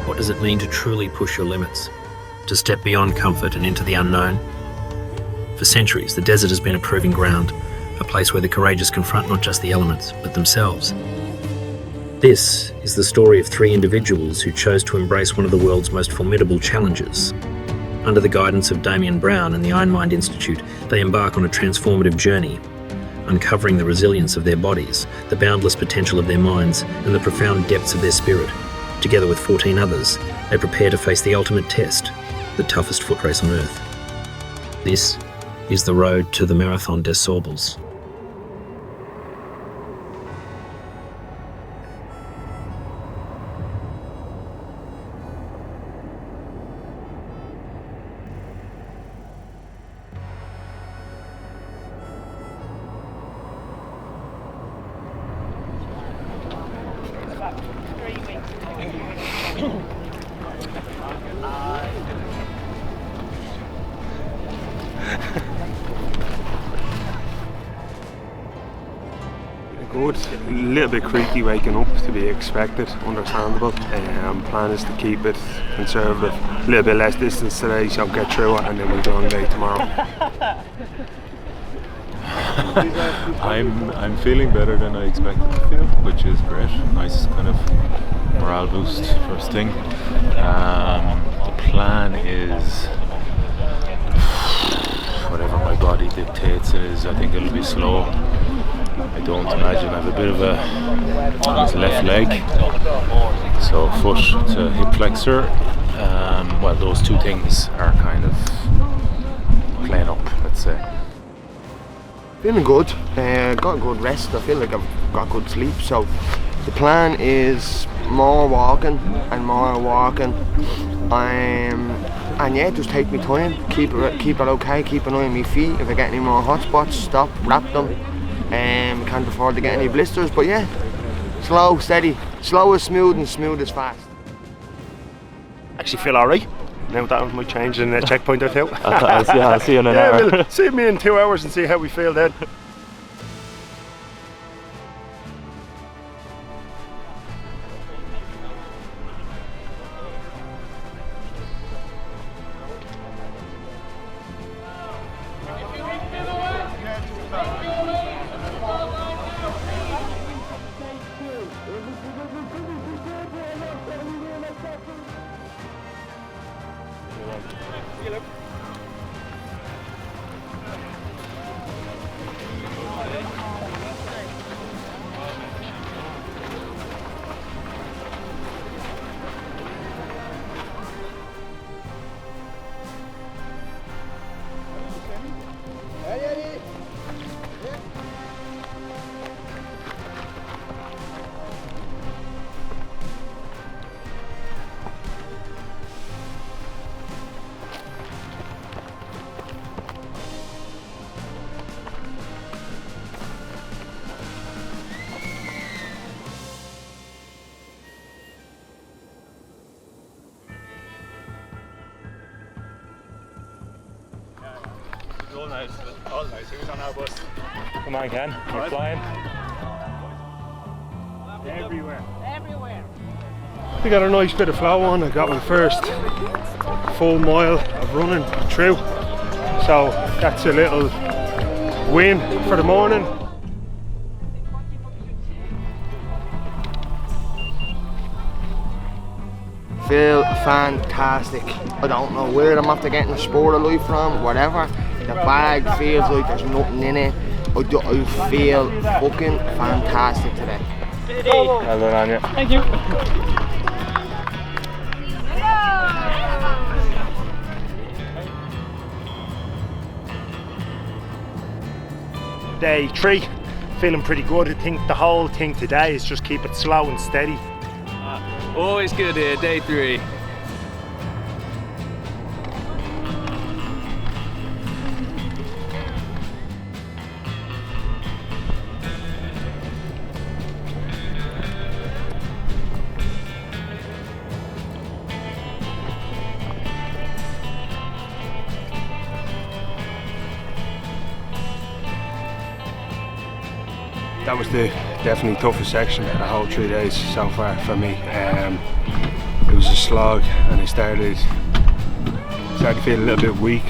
What does it mean to truly push your limits? To step beyond comfort and into the unknown? For centuries, the desert has been a proving ground, a place where the courageous confront not just the elements, but themselves. This is the story of 3 individuals who chose to embrace one of the world's most formidable challenges. Under the guidance of Damian Browne and the Ironmind Institute, they embark on a transformative journey, uncovering the resilience of their bodies, the boundless potential of their minds, and the profound depths of their spirit. Together with 14 others, they prepare to face the ultimate test, the toughest foot race on Earth. This is the road to the Marathon des Sables. Good. A little bit creaky waking up, to be expected, understandable. Plan is to keep it conservative, a little bit less distance today, so get through it, and then we'll do a long day tomorrow. I'm feeling better than I expected to feel, which is great. Nice kind of morale boost first thing. The plan is whatever my body dictates it is. I think it'll be slow. I don't imagine I have a bit of a left leg, so foot to hip flexor. Well, those 2 things are kind of playing up, let's say. Feeling good, got a good rest. I feel like I've got good sleep, so the plan is more walking and more walking. And yeah, just take me time, keep it okay, keep an eye on my feet. If I get any more hot spots, stop, wrap them. Can't afford to get any blisters, but yeah, slow, steady. Slow is smooth and smooth is fast. Actually feel alright. Now that might change in a checkpoint or 2. I'll see you in an hour. Yeah, we'll see me in 2 hours and see how we feel then. All nice. Who's on our bus? Come on, Ken. You're flying. Everywhere. We got a nice bit of flow on. I got my first full mile of running through, so that's a little win for the morning. Feel fantastic. I don't know where I'm after getting the sport of life from, whatever. The bag feels like there's nothing in it. I feel fucking fantastic today. Well done, Anya. Thank you. Day 3, feeling pretty good. I think the whole thing today is just keep it slow and steady. Always good here, day 3. That was the definitely toughest section of the whole 3 days so far for me. it was a slog, and I started feeling a little bit weak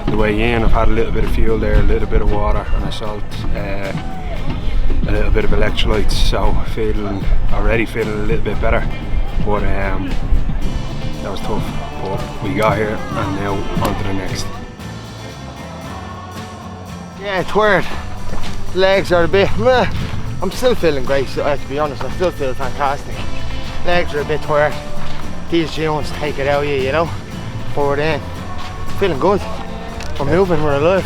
the way in. I've had a little bit of fuel there, a little bit of water and a salt, a little bit of electrolytes, so already feeling a little bit better, but that was tough, but we got here and now on to the next. Yeah, tired. Legs are a bit meh. I'm still feeling great, so, to be honest. I still feel fantastic. Legs are a bit tired. These dunes take it out of you, you know. But feeling good. We're moving, we're alive.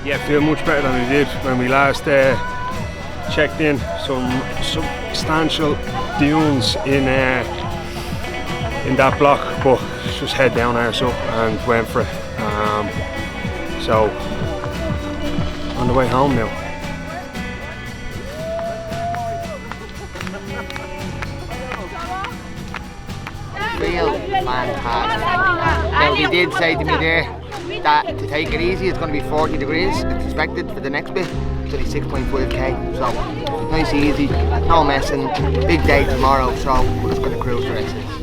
Yeah, feel much better than I did when we last checked in. Some substantial dunes in that block, but just head down arse up and went for it. So on the way home now. Feel fantastic. Now they did say to me there that to take it easy, it's going to be 40 degrees. It's expected for the next bit. It's only 6.5k, so nice and easy, no messing. Big day tomorrow, so we're just going to cruise the rest of this.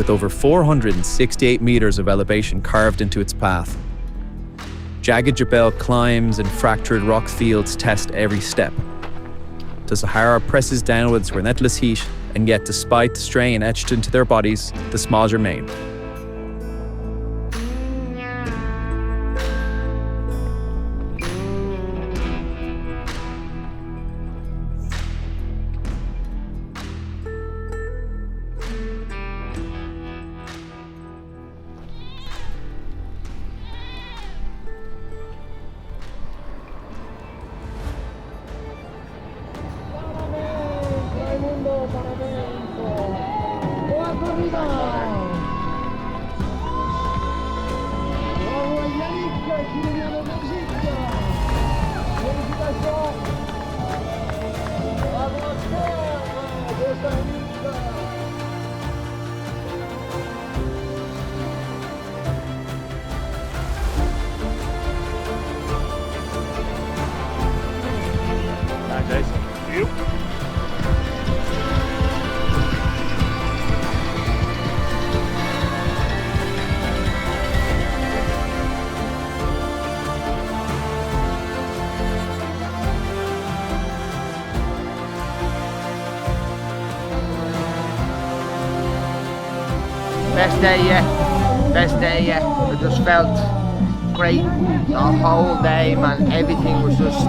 with over 468 meters of elevation carved into its path. Jagged Jebel climbs and fractured rock fields test every step. The Sahara presses downwards with relentless heat, and yet despite the strain etched into their bodies, the smiles remain. Best day yet, best day yet. I just felt great the whole day, man. Everything was just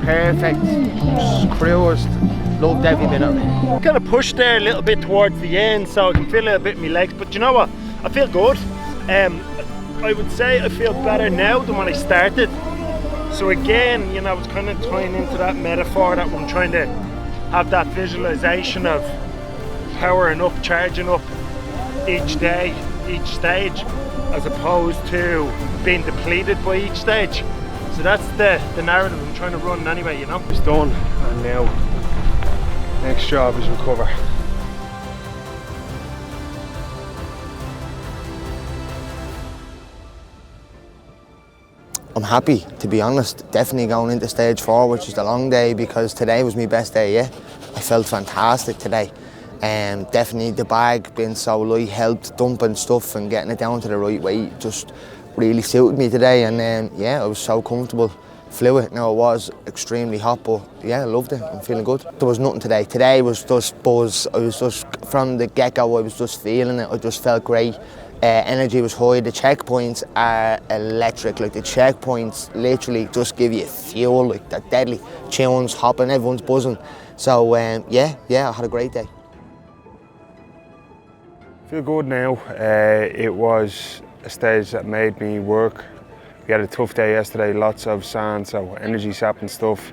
perfect. Just cruised, loved every minute of it. Kind of pushed there a little bit towards the end, so I can feel a little bit in my legs, but you know what? I feel good. I would say I feel better now than when I started. So again, you know, it's kind of tying into that metaphor that I'm trying to have that visualization of powering up, charging up each day, each stage, as opposed to being depleted by each stage. So that's the narrative I'm trying to run anyway, you know. It's done, and now next job is recover. I'm happy, to be honest. Definitely going into stage 4, which is the long day, because today was my best day yet. I felt fantastic today. Definitely the bag being so light helped dumping stuff and getting it down to the right weight. Just really suited me today, and yeah, I was so comfortable. Flew it. Now it was extremely hot, but yeah, I loved it. I'm feeling good. There was nothing today. Today was just buzz. I was just, from the get-go, I was just feeling it. I just felt great. Energy was high. The checkpoints are electric. Like the checkpoints literally just give you fuel, like they're deadly. Tunes hopping, everyone's buzzing. So yeah, I had a great day. Feel good now. It was a stage that made me work. We had a tough day yesterday, lots of sand, so energy sapping stuff.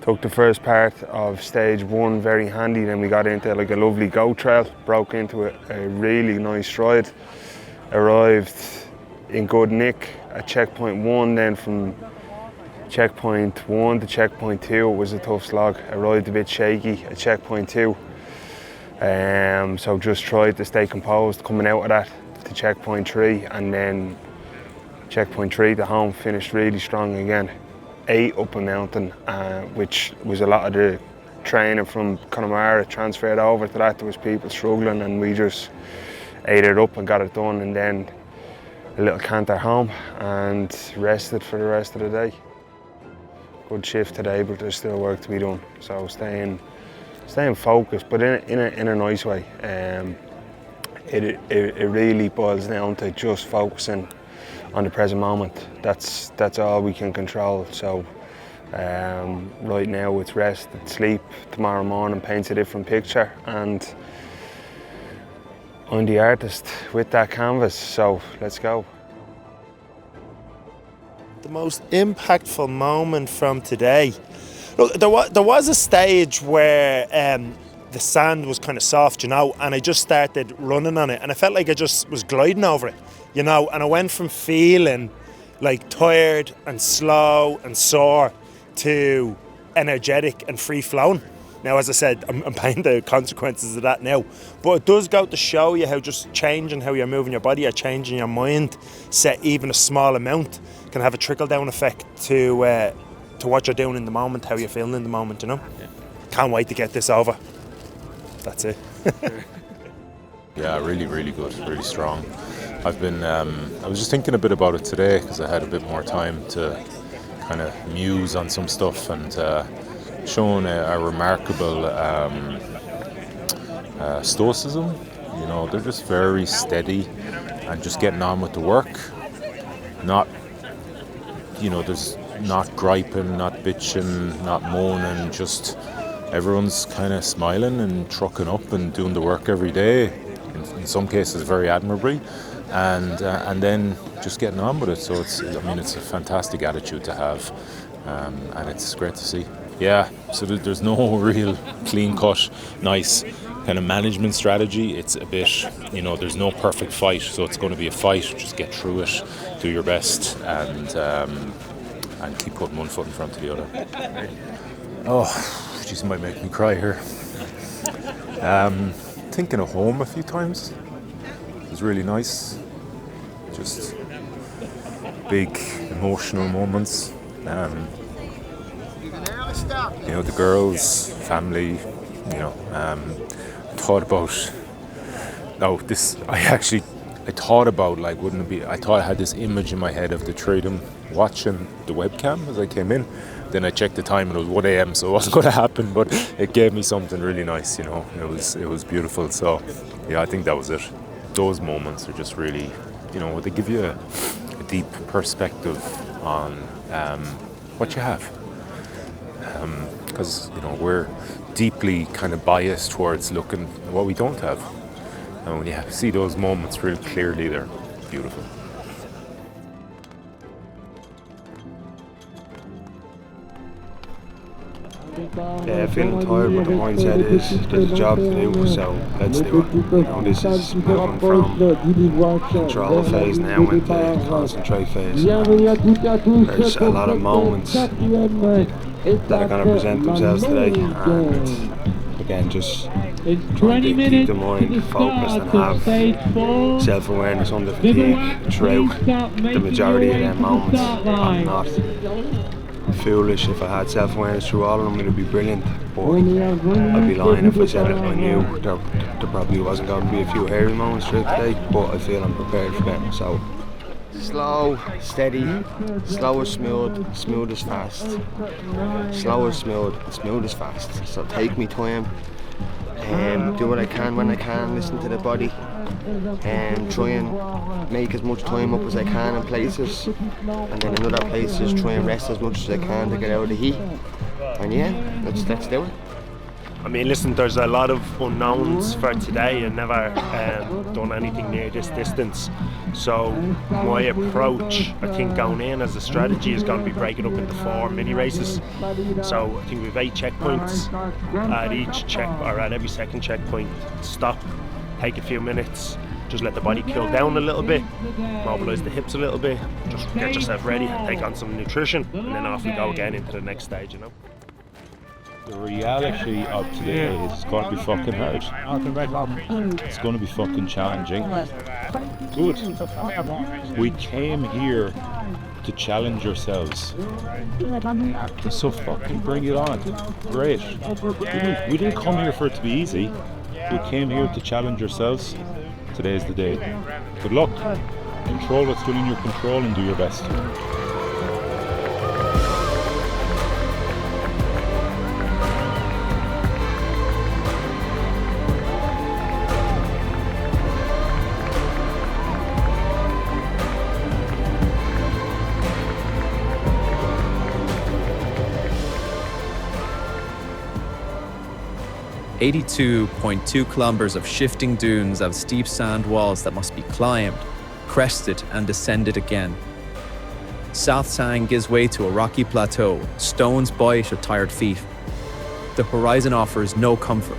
Took the first part of stage 1 very handy, then we got into like a lovely goat trail, broke into a really nice stride. Arrived in good nick at checkpoint 1, then from checkpoint 1 to checkpoint 2 it was a tough slog. Arrived a bit shaky at checkpoint 2. So just tried to stay composed coming out of that to checkpoint 3, and then checkpoint 3 to home, finished really strong again. 8 up a mountain, which was a lot of the training from Connemara transferred over to that. There was people struggling and we just ate it up and got it done, and then a little canter home and rested for the rest of the day. Good shift today, but there's still work to be done. So staying focused, but in a nice way. It really boils down to just focusing on the present moment. That's all we can control. So right now it's rest, it's sleep. Tomorrow morning paints a different picture, and I'm the artist with that canvas. So let's go. The most impactful moment from today. Look, there was a stage where the sand was kind of soft, and I just started running on it, and I felt like I just was gliding over it, and I went from feeling like tired and slow and sore to energetic and free flowing. Now, as I said, I'm paying the consequences of that now, but it does go to show you how just changing how you're moving your body or changing your mind, set even a small amount, can have a trickle-down effect to what you're doing in the moment, how you're feeling in the moment, Yeah. Can't wait to get this over. That's it. Yeah, really, really good, really strong. I've been, I was just thinking a bit about it today because I had a bit more time to kind of muse on some stuff, and shown a remarkable stoicism. They're just very steady and just getting on with the work. Not, there's not griping, not bitching, not moaning, just everyone's kind of smiling and trucking up and doing the work every day, in some cases very admirably, and then just getting on with it. So it's a fantastic attitude to have, and it's great to see. Yeah, so there's no real clean-cut, nice kind of management strategy. It's a bit, there's no perfect fight, so it's going to be a fight. Just get through it, do your best, and keep putting one foot in front of the other. Oh, jeez, it might make me cry here. Thinking of home a few times. It was really nice. Just big emotional moments. The girls, family, thought about, I thought about, like, wouldn't it be, I thought I had this image in my head of the three of them watching the webcam as I came in. Then I checked the time and it was 1 a.m, so it wasn't going to happen, but it gave me something really nice, it was beautiful. So yeah, I think that was it. Those moments are just really, they give you a deep perspective on what you have. Because we're deeply kind of biased towards looking at what we don't have, and when you see those moments really clearly, they're beautiful. Yeah, feeling tired, but the mindset is there's a job to do, so let's do it. This is moving from control phase now into concentrate phase. There's a lot of moments that are going to present themselves today, and again, just trying to keep the mind focused and have self-awareness under fatigue throughout the majority of them moments. I'm not foolish. If I had self-awareness through all of them, it would be brilliant, but I'd be lying if I said it. I knew there probably wasn't going to be a few hairy moments through today, but I feel I'm prepared for them. So Slow, steady, slow as smooth, smooth as fast. Slow as smooth, smooth as fast. So take me time, do what I can when I can, listen to the body, and try and make as much time up as I can in places, and then in other places try and rest as much as I can to get out of the heat. And yeah, let's do it. I mean, listen, there's a lot of unknowns for today. I've never done anything near this distance. So my approach, I think, going in as a strategy is going to be breaking up into 4 mini races. So I think we have 8 checkpoints. At each check, or at every second checkpoint, stop, take a few minutes, just let the body cool down a little bit, mobilise the hips a little bit, just get yourself ready, take on some nutrition, and then off we go again into the next stage, you know. The reality of today is it's going to be fucking hard. It's going to be fucking challenging. Good. We came here to challenge ourselves. So fucking bring it on. Great. We didn't come here for it to be easy. We came here to challenge ourselves. Today's the day. Good luck. Control what's within your control and do your best. 82.2 kilometers of shifting dunes of steep sand walls that must be climbed, crested and descended again. South Sang gives way to a rocky plateau, stones bite at tired feet. The horizon offers no comfort.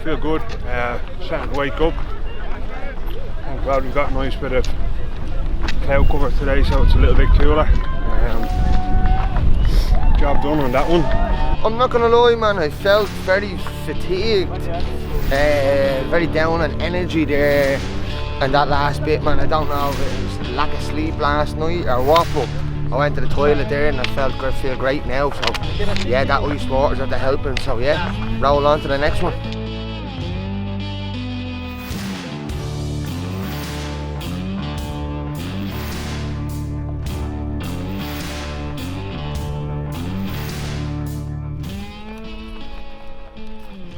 Feel good, starting to wake up. I'm glad we've got a nice bit of cloud cover today, so it's a little bit cooler. Job done on that one. I'm not gonna lie, man, I felt very fatigued, very down on energy there, and that last bit, man, I don't know if it was lack of sleep last night or what, but I went to the toilet there and I feel great now, so yeah, that ice water's at the helping, so yeah, roll on to the next one.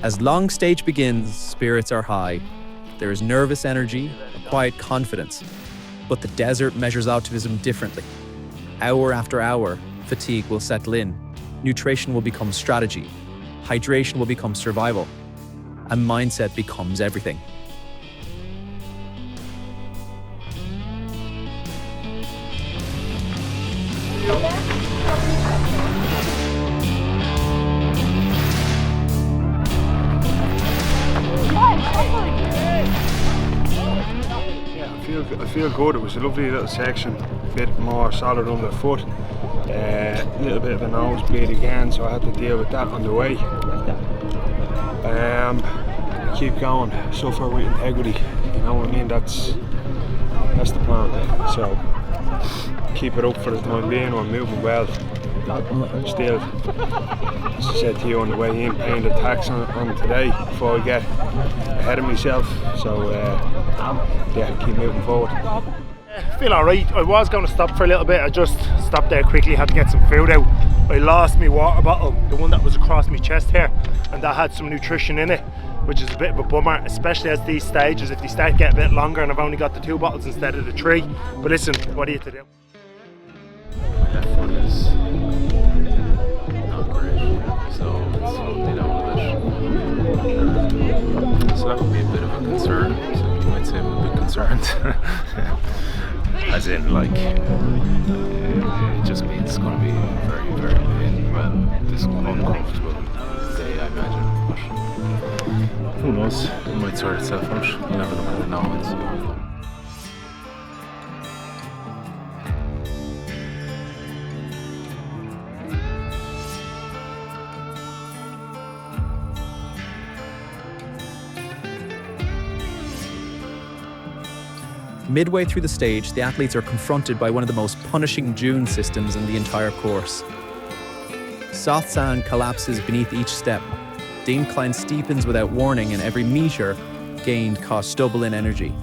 As long stage begins, spirits are high. There is nervous energy, a quiet confidence. But the desert measures optimism differently. Hour after hour, fatigue will settle in. Nutrition will become strategy. Hydration will become survival. And mindset becomes everything. I feel good. It was a lovely little section, a bit more solid underfoot, a little bit of a nosebleed again, so I had to deal with that on the way. Keep going, suffer with integrity, you know what I mean, that's the plan. So keep it up for the time being. We're moving well. Still, as I said to you on the way in, paying the tax on today before I get ahead of myself, so yeah, keep moving forward. I feel alright. I was going to stop for a little bit. I just stopped there quickly, had to get some food out. I lost my water bottle, the one that was across my chest here, and that had some nutrition in it, which is a bit of a bummer, especially as these stages, if they start to get a bit longer and I've only got the 2 bottles instead of the 3. But listen, what are you to do? That fun is not great, so it's slowed me down a bit. So that would be a bit of a concern. So you might say I'm a bit concerned. As in, like, it just means it's going to be very, very, uncomfortable day, I imagine. But who knows? It might sort itself out. You'll never look at it now. So. Midway through the stage, the athletes are confronted by one of the most punishing dune systems in the entire course. Soft sand collapses beneath each step. The incline steepens without warning, and every metre gained costs double in energy.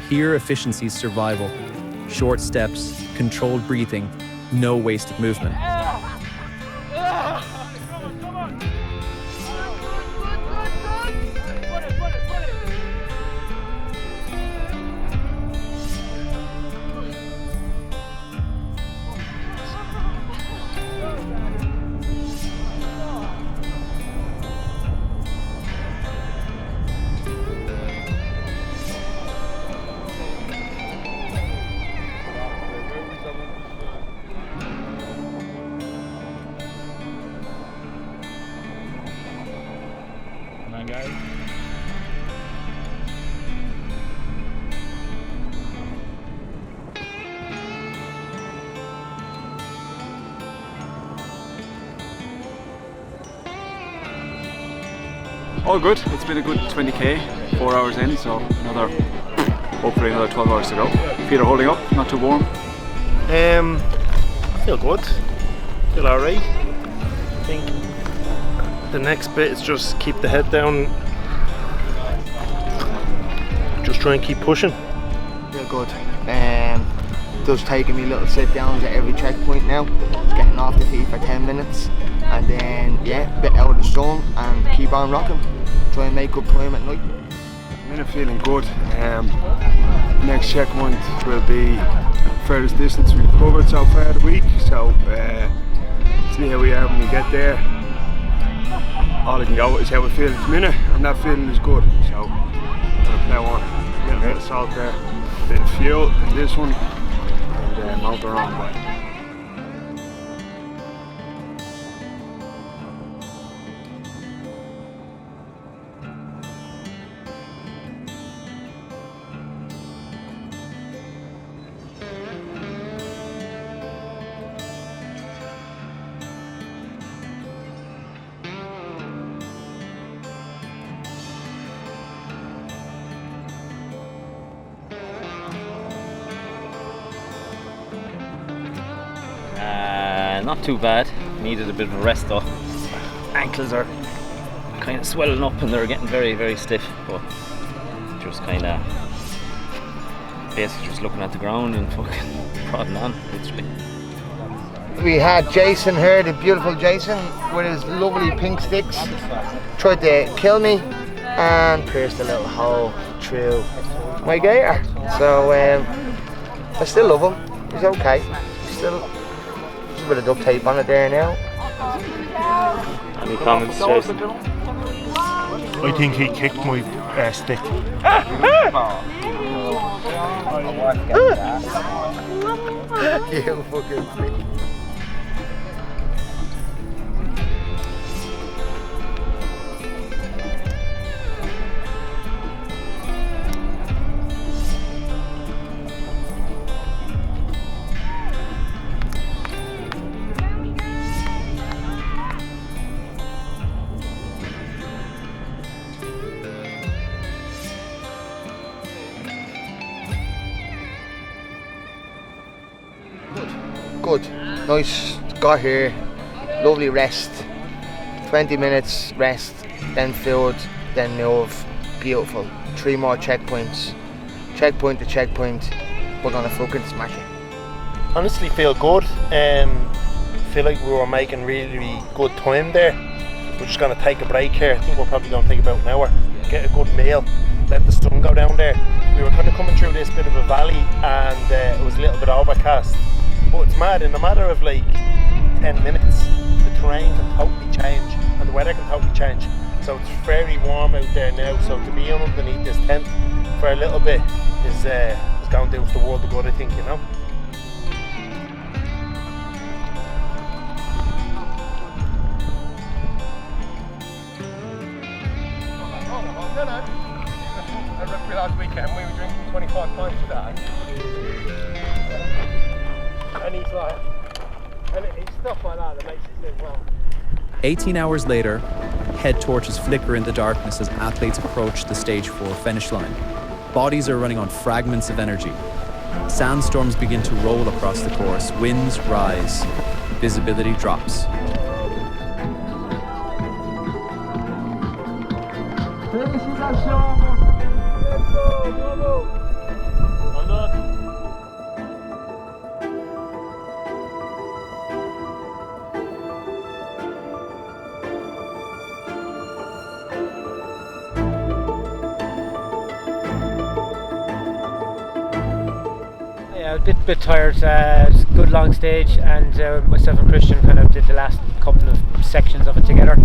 Here, efficiency is survival. Short steps, controlled breathing, no wasted movement. All good. It's been a good 20k, 4 hours in, so hopefully another 12 hours to go. Feet are holding up, not too warm. I feel good. Feel alright. I think the next bit is just keep the head down. Just try and keep pushing. Feel good. Just taking me little sit downs at every checkpoint now. Just getting off the feet for 10 minutes. And then, yeah, a bit out of the sun and keep on rocking. Try and make good time at night. I'm feeling good. Next checkpoint will be furthest distance we've covered so far the week. So, see how we are when we get there. All I can go is how we feel at the minute, and that feeling is good. So, I'm gonna plow on. A little bit of salt there, a bit of fuel in this one, and motor on. Not too bad. Needed a bit of a rest though. Ankles are kind of swelling up and they're getting very, very stiff. But just kind of basically just looking at the ground and fucking prodding on, literally. We had Jason here, the beautiful Jason, with his lovely pink sticks. Tried to kill me and pierced a little hole through my gaiter. So I still love him. He's okay. Still. A bit of duct tape on it there now. Any comments, Jason? I think he kicked my stick. You fucking freak. Good, nice, got here, lovely rest, 20 minutes rest, then food, then move, beautiful, 3 more checkpoints, checkpoint to checkpoint, we're gonna fucking smash it. Honestly feel good, feel like we were making really good time there. We're just gonna take a break here. I think we're probably gonna take about an hour, get a good meal, let the sun go down there. We were kind of coming through this bit of a valley and it was a little bit overcast. But it's mad, in a matter of like 10 minutes, the terrain can totally change and the weather can totally change. So it's very warm out there now, so to be underneath this tent for a little bit is going to do us the world of good, I think, you know. I realised weekend we were drinking 25 pints a day. And he's like, and it's stuff like that makes it think, well. 18 hours later, head torches flicker in the darkness as athletes approach the stage 4 finish line. Bodies are running on fragments of energy. Sandstorms begin to roll across the course, winds rise, visibility drops. Yeah, a bit tired. It's a good long stage, and myself and Christian kind of did the last couple of sections of it together.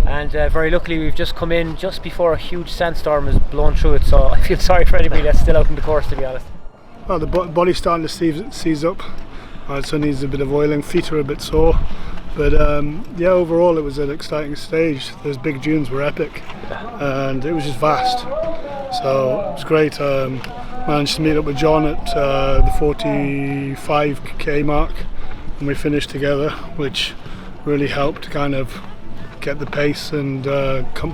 And very luckily, we've just come in just before a huge sandstorm has blown through it. So I feel sorry for anybody that's still out in the course, to be honest. Well, the body's starting to seize up. So it needs a bit of oiling. Feet are a bit sore. But yeah, overall it was an exciting stage. Those big dunes were epic, and it was just vast. So it was great. Managed to meet up with John at the 45k mark, and we finished together, which really helped kind of get the pace and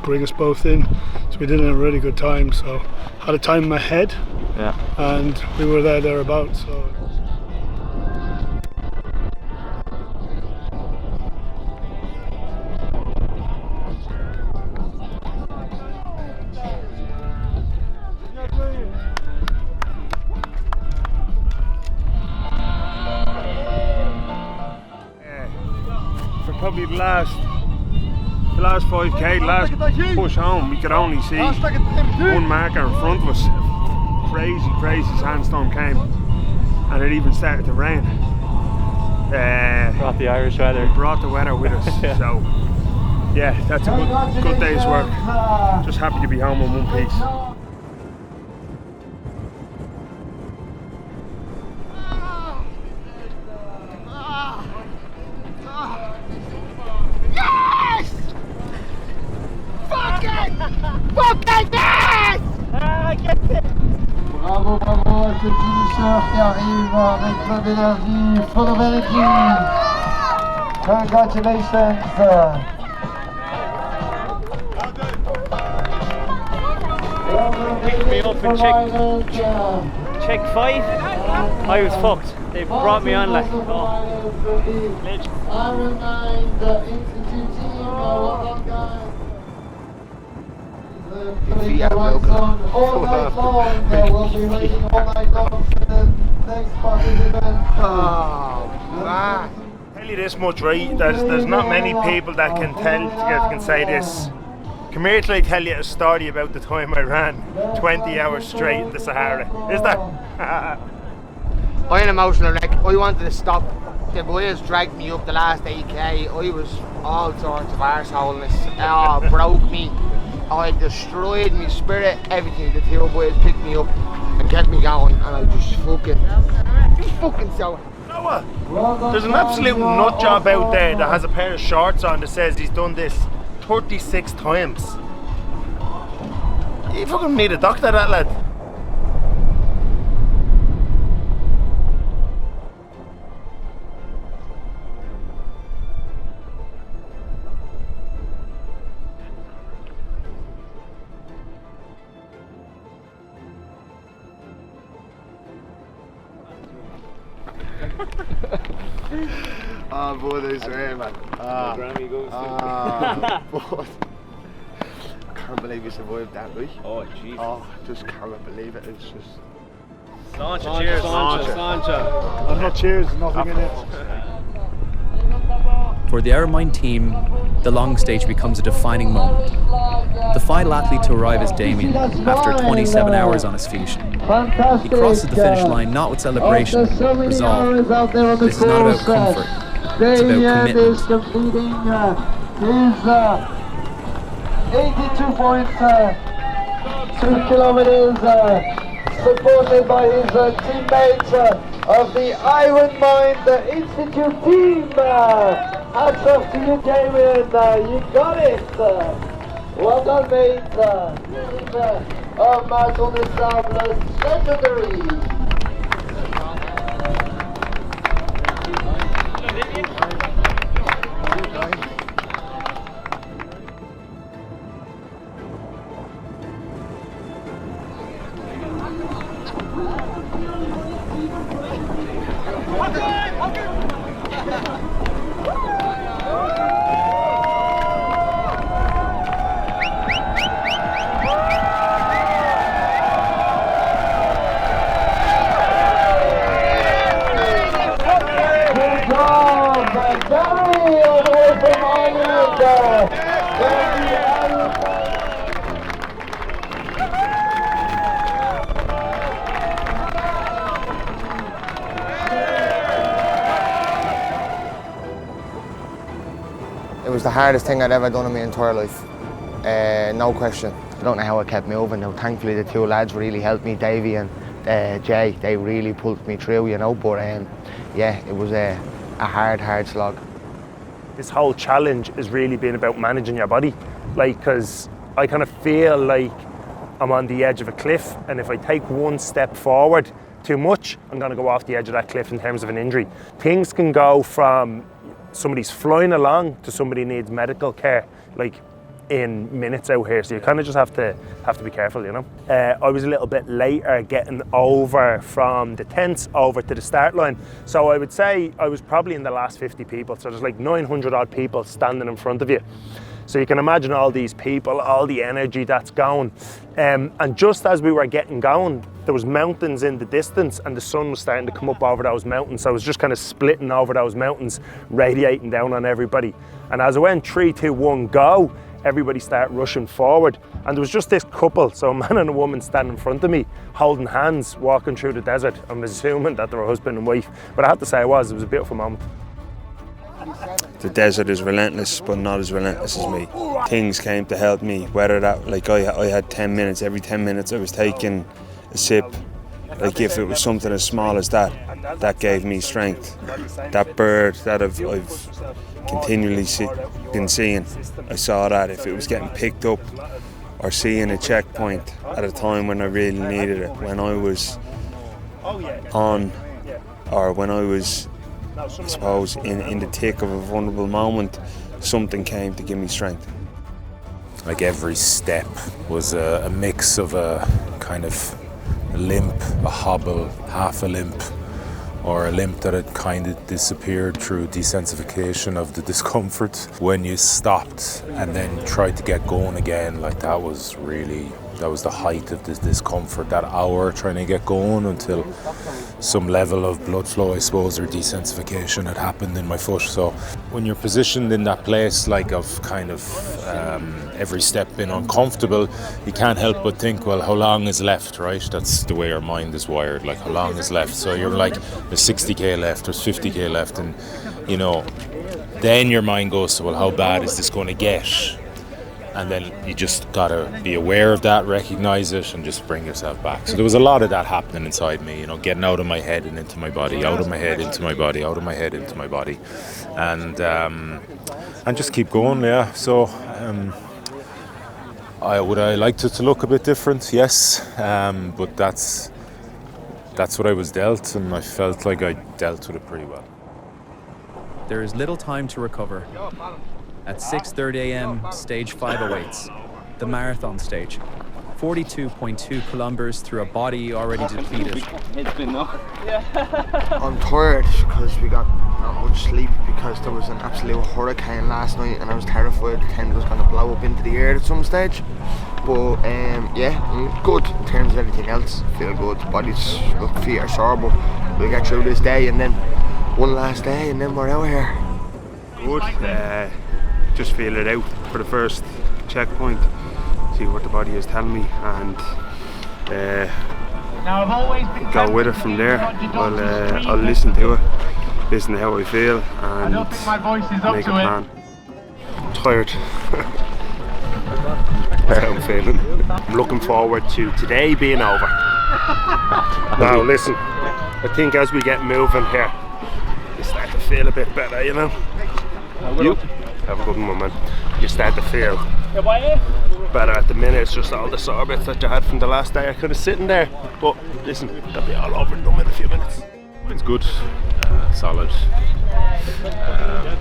bring us both in. So we did it in a really good time. So had a time in my head, and we were thereabouts. So. Probably the last 5k, the last push home, we could only see one marker in front of us. Crazy sandstorm came, and it even started to rain. Brought the Irish weather. Brought the weather with us. So yeah, that's a good day's work. Just happy to be home in one piece. Bravo, bravo à ce finisher qui arrive avec plein d'énergie, full of energy. Congratulations. Picked me up in check 5. I was fucked. They brought me on like. Ironmind Institute team, well done guys. All night long, we'll be waiting all night long for the next participant. Tell you this much, right? There's not many people that can say this. Come here till I tell you a story about the time I ran 20 hours straight in the Sahara. Is that? I'm an emotional wreck. I wanted to stop. The boys dragged me up the last 8k. I was all sorts of arseholeness. Broke me. I destroyed my spirit, everything. The two boys picked me up and kept me going, and I just fucking so. You know what? There's an absolute nut job out there that has a pair of shorts on that says he's done this 36 times. You fucking need a doctor, that lad. Oh, boy, I swear, man. Grammy goes Boy. I can't believe we survived that, right? Oh, jeez. Oh, just can't believe it. It's just. Cheers. There's no cheers, nothing in it. For the Ironmind team, the long stage becomes a defining moment. The final athlete to arrive is Damian, after 27 hours on his feet. He crosses the finish line not with celebration, but resolve. This is not about comfort, it's about Damian is commitment. completing his 82.2 kilometers, supported by his teammates of the Ironmind Institute team. Hats off to you, Damian. You got it. Well done, mate. This is Marathon des Sables legendary. Danny all the way from Ireland. It was the hardest thing I'd ever done in my entire life. No question. I don't know how I kept moving. Now, thankfully, the two lads really helped me, Davey and Jay. They really pulled me through, you know. But yeah, it was a hard slog. This whole challenge has really been about managing your body, like, because I kind of feel like I'm on the edge of a cliff, and if I take one step forward too much, I'm going to go off the edge of that cliff in terms of an injury. Things can go from somebody's flying along to somebody needs medical care, like, in minutes out here, so you kind of just have to be careful, you know. I was a little bit later getting over from the tents over to the start line, so I would say I was probably in the last 50 people, so there's like 900 odd people standing in front of you. So you can imagine all these people, all the energy that's going. And just as we were getting going, there was mountains in the distance and the sun was starting to come up over those mountains. So it was just kind of splitting over those mountains, radiating down on everybody. And as I went 3, 2, 1, go, everybody started rushing forward. And there was just this couple, so a man and a woman standing in front of me, holding hands, walking through the desert. I'm assuming that they were husband and wife. But I have to say it was a beautiful moment. The desert is relentless, but not as relentless as me. Things came to help me, whether that, like I had 10 minutes, every 10 minutes I was taking a sip. Like if it was something as small as that gave me strength. That bird that I've continually been seeing, I saw that. If it was getting picked up or seeing a checkpoint at a time when I really needed it, when I was on, or when I was, I suppose, in the thick of a vulnerable moment, something came to give me strength. Like every step was a mix of a kind of a limp, a hobble, half a limp, or a limp that had kind of disappeared through desensification of the discomfort. When you stopped and then tried to get going again, like that was the height of this discomfort, that hour trying to get going until some level of blood flow, I suppose, or desensification had happened in my foot. So when you're positioned in that place, like of kind of every step being uncomfortable, you can't help but think, well, how long is left, right? That's the way our mind is wired, like how long is left? So you're like, there's 60k left, there's 50k left, and you know, then your mind goes to, well, how bad is this going to get? And then you just gotta be aware of that, recognize it, and just bring yourself back. So there was a lot of that happening inside me, you know, getting out of my head and into my body, out of my head into my body, out of my head into my body, and just keep going. Yeah. So would I like it to look a bit different? Yes, but that's what I was dealt, and I felt like I dealt with it pretty well. There is little time to recover. At 6:30 a.m, stage 5 awaits, the marathon stage. 42.2 kilometers through a body already depleted. I'm tired because we got not much sleep because there was an absolute hurricane last night and I was terrified the tent was going to blow up into the air at some stage. But yeah, I'm good in terms of everything else. Feel good, body's, feet are sore, but we'll get through this day and then one last day and then we're out here. Good. Just feel it out for the first checkpoint, see what the body is telling me, and go with it from there. I'll listen to it, listen to how I feel, and make a plan. I'm tired. That's how I'm feeling. I'm looking forward to today being over. Now listen, I think as we get moving here, you start to feel a bit better, you know. You have a good one, man. You start to feel better at the minute. It's just all the sore bits that you had from the last day are kind of sitting there. But listen, they'll be all over and done in a few minutes. It's good, solid.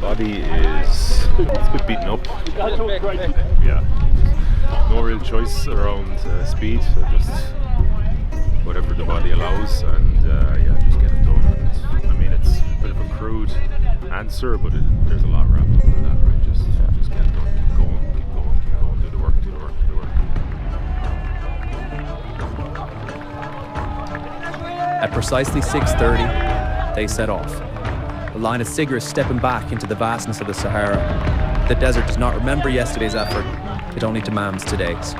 Body is a bit beaten up. Yeah, no real choice around speed. So just whatever the body allows, and yeah, just get it done. And, I mean, it's a bit of a crude answer, but there's a lot wrapped up in that, right? Just get it done, keep going, do the work. At precisely 6:30, they set off. a line of cigarettes stepping back into the vastness of the Sahara. The desert does not remember yesterday's effort, it only demands today's.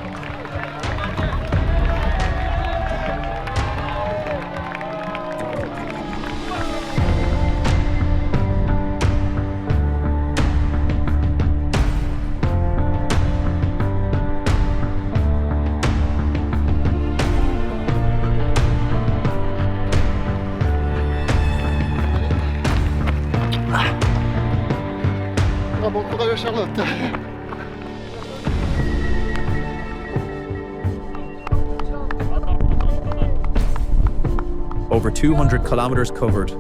Over 200 kilometers covered.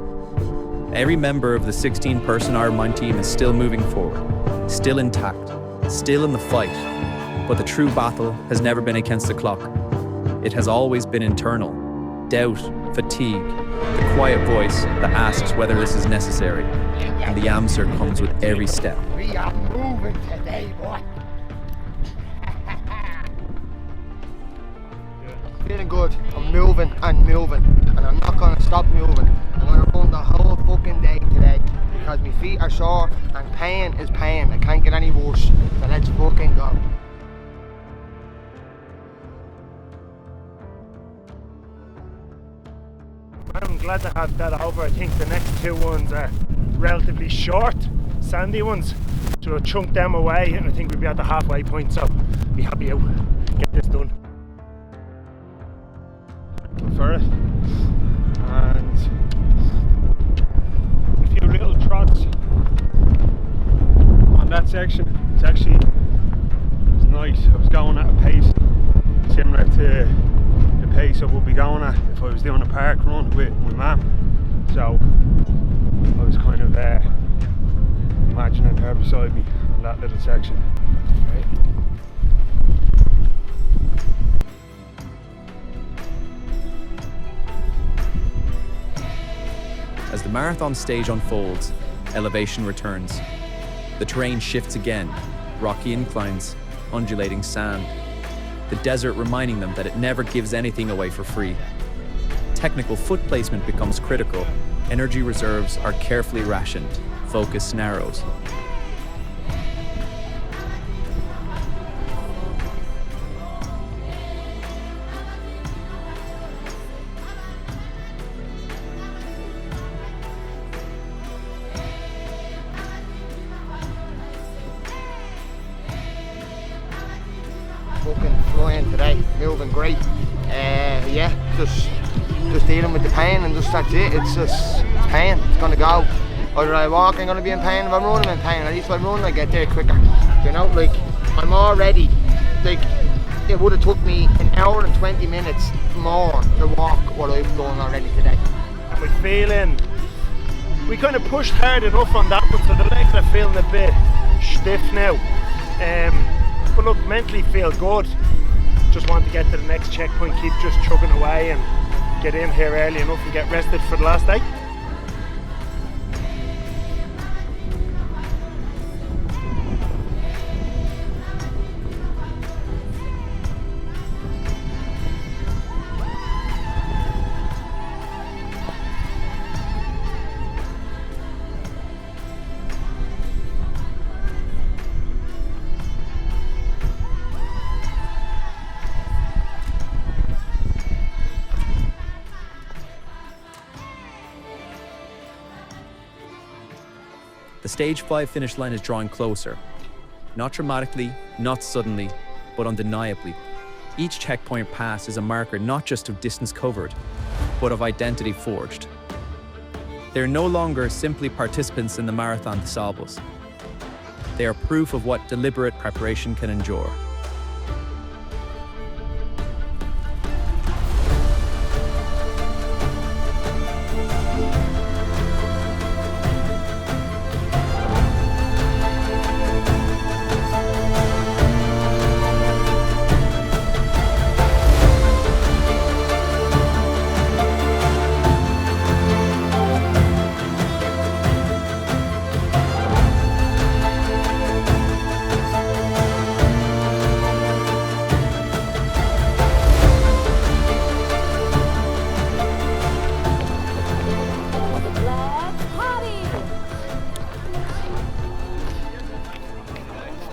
Every member of the 16-person Ironmind team is still moving forward, still intact, still in the fight. But the true battle has never been against the clock. It has always been internal. Doubt, fatigue, the quiet voice that asks whether this is necessary. And the answer comes with every step. We are moving today, boy. Feeling good. I'm moving and moving, and I'm not gonna stop moving. I'm gonna run the whole fucking day today because my feet are sore and pain is pain. It can't get any worse. So let's fucking go. I'm glad to have that over. I think the next two ones are relatively short, sandy ones, so we'll chunk them away, and I think we'll be at the halfway point, so be happy to get this done. For it, and a few little trots on that section. It's nice. I was going at a pace similar to the pace I would be going at if I was doing a park run with my mum. So I was kind of imagining her beside me on that little section. Right. As the marathon stage unfolds, elevation returns. The terrain shifts again, rocky inclines, undulating sand. The desert reminding them that it never gives anything away for free. Technical foot placement becomes critical. Energy reserves are carefully rationed. Focus narrows. Fucking flying today, moving great. Yeah, just dealing with the pain, and just that's it. It's pain. It's gonna go. Whether I walk, I'm gonna be in pain. If I'm running, I'm in pain. At least if I'm running, I get there quicker. You know, like I'm already like it would have took me an hour and 20 minutes more to walk what I've done already today. And we're feeling, we kind of pushed hard enough on that one, so the legs are feeling a bit stiff now. But look, mentally feel good. Just want to get to the next checkpoint, keep just chugging away and get in here early enough and get rested for the last day. The stage 5 finish line is drawing closer. Not dramatically, not suddenly, but undeniably. Each checkpoint pass is a marker not just of distance covered, but of identity forged. They are no longer simply participants in the marathon des Sables. They are proof of what deliberate preparation can endure.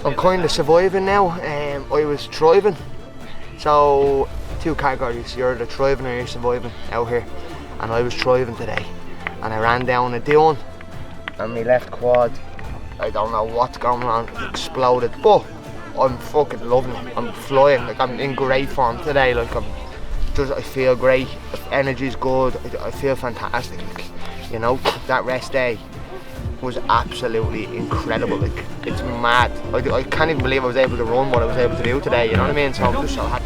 I'm kind of surviving now. I was thriving. So 2 categories, you're either thriving or you're surviving out here. And I was thriving today. And I ran down a dune and my left quad, I don't know what's going on, exploded. But I'm fucking loving it. I'm flying, like I'm in great form today. Like I feel great, energy's good, I feel fantastic. Like, you know, that rest day was absolutely incredible. Like, it's mad. I can't even believe I was able to run what I was able to do today, you know what I mean? So I'm just so happy.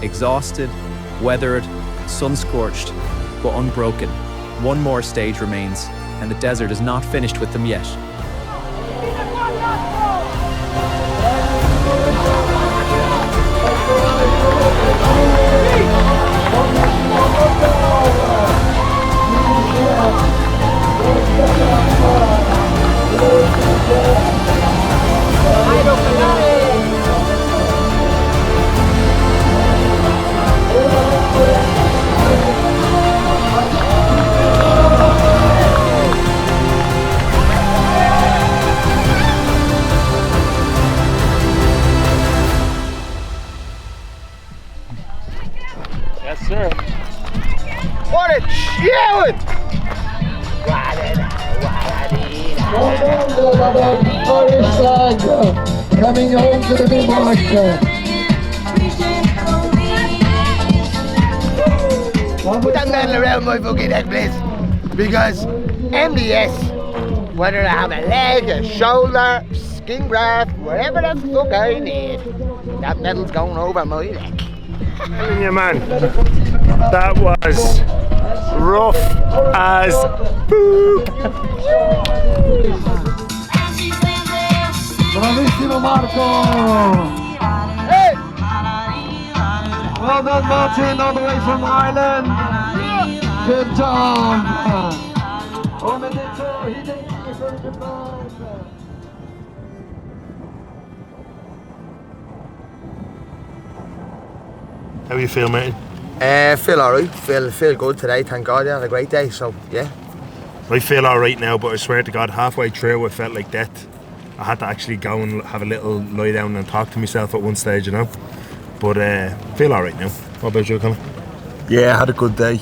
Exhausted, weathered, sun-scorched, but unbroken, one more stage remains, and the desert is not finished with them yet. Yes, sir. What a challenge! Irish flag coming home to the big mark. Put that medal around my fucking neck, please. Because MDS, whether I have a leg, a shoulder, skin graft, whatever the fuck I need, that medal's going over my neck. Telling you, man, that was rough as poop. Bravissimo Marco! Hey! Well done Martin, all the way from Ireland. Good job! How you feel, mate? Feel alright, feel good today, thank God. I had a great day, so yeah. I feel alright now, but I swear to God, halfway through I felt like death. I had to actually go and have a little lie down and talk to myself at one stage, you know. But feel alright now. What about you, Colin? Yeah, I had a good day.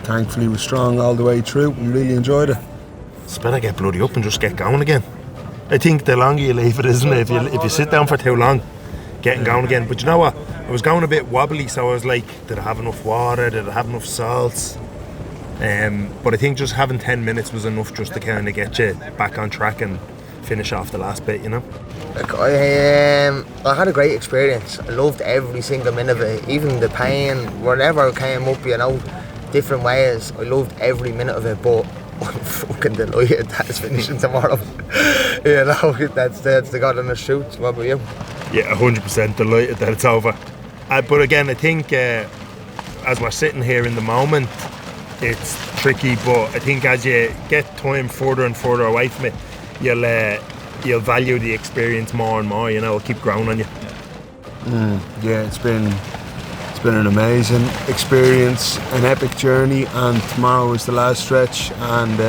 Thankfully was strong all the way through and really enjoyed it. It's better get bloody up and just get going again. I think the longer you leave it, isn't it? If you sit down for too long, getting going again. But you know what? I was going a bit wobbly, so I was like, did I have enough water? Did I have enough salts? But I think just having 10 minutes was enough just to kind of get you back on track and finish off the last bit, you know? Like, I had a great experience. I loved every single minute of it, even the pain, whatever came up, you know, different ways. I loved every minute of it, but I'm fucking delighted that it's finishing tomorrow. You know, that's the God on the shoot. What about you? Yeah, 100% delighted that it's over. But again, I think as we're sitting here in the moment, it's tricky, but I think as you get time further and further away from it, you'll value the experience more and more, you know, it'll keep growing on you. Yeah, it's been an amazing experience, an epic journey, and tomorrow is the last stretch, and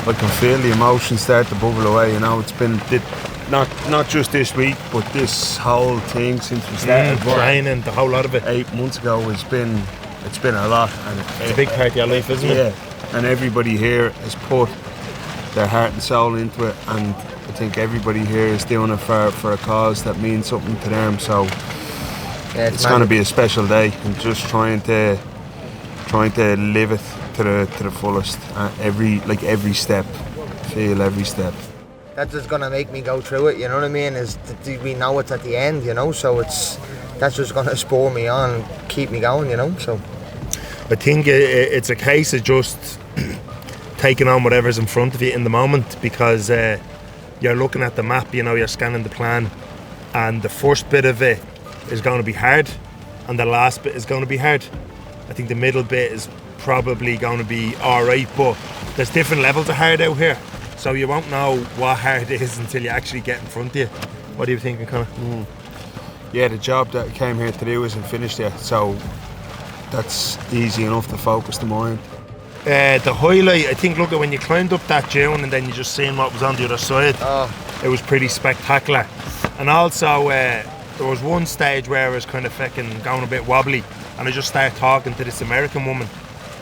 I can feel the emotions start to bubble away, you know. It's been not just this week, but this whole thing since we started training, the whole lot of it. 8 months ago it's been a lot, and it's a big part of your life, isn't it? Yeah, and everybody here has put their heart and soul into it, and I think everybody here is doing it for a cause that means something to them. So yeah, it's going to be a special day, and just trying to live it to the fullest. Every step, feel every step. that's just gonna make me go through it. You know what I mean? We know it's at the end. You know, so that's just gonna spur me on and keep me going. You know, so I think it's a case of just taking on whatever's in front of you in the moment, because you're looking at the map, you know, you're scanning the plan, and the first bit of it is going to be hard and the last bit is going to be hard. I think the middle bit is probably going to be alright, but there's different levels of hard out here, so you won't know what hard is until you actually get in front of you. What are you thinking, Conor? Yeah, the job that I came here to do isn't finished yet, so that's easy enough to focus the mind. The highlight, I think, look at when you climbed up that dune and then you just seen what was on the other side. It was pretty spectacular. And also there was one stage where I was kind of fucking going a bit wobbly, and I just started talking to this American woman,